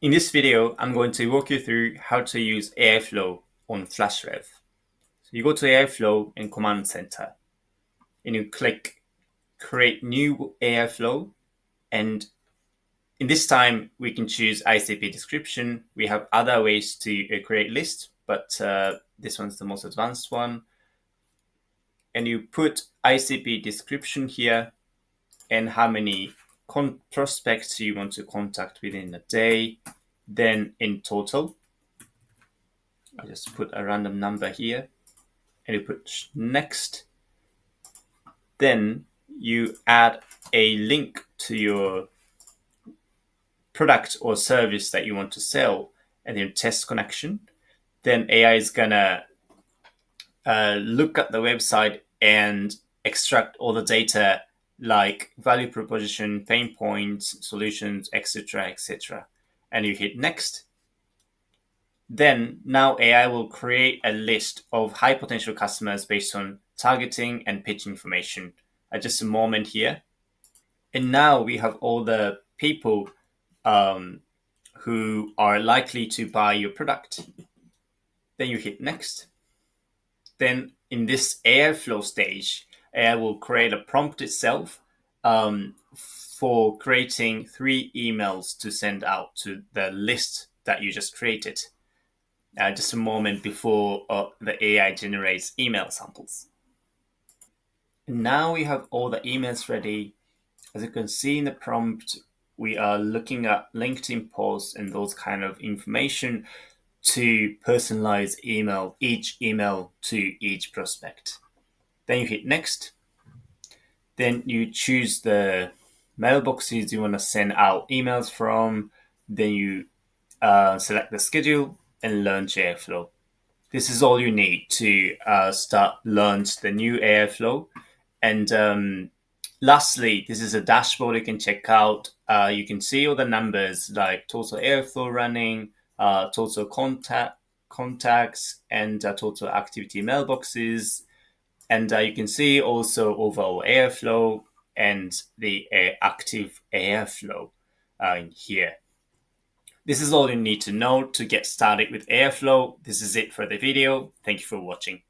In this video, I'm going to walk you through how to use AIFlow on FlashRev. So you go to AIFlow in Command Center and you click Create New AIFlow. And in this time, we can choose ICP description. We have other ways to create lists, but this one's the most advanced one. And you put ICP description here and how many prospects you want to contact within a day. Then in total, I just put a random number here and you put next. Then you add a link to your product or service that you want to sell and then test connection. Then AI is gonna look at the website and extract all the data like value proposition, pain points, solutions, etc., etc. And you hit next. Then now AI will create a list of high potential customers based on targeting and pitch information. Just a moment here. And now we have all the people who are likely to buy your product. Then you hit next. Then in this AIFlow stage, AI will create a prompt itself for creating 3 emails to send out to the list that you just created. Just a moment before the AI generates email samples. Now we have all the emails ready. As you can see in the prompt, we are looking at LinkedIn posts and those kind of information to personalize each email to each prospect. Then you hit next. Then you choose the mailboxes you want to send out emails from. Then you select the schedule and launch AIFlow. This is all you need to launch the new AIFlow. And lastly, this is a dashboard you can check out. You can see all the numbers like total AIFlow running, total contacts, and total activity mailboxes. And you can see also overall AIFlow and the active AIFlow in here. This is all you need to know to get started with AIFlow. This is it for the video. Thank you for watching.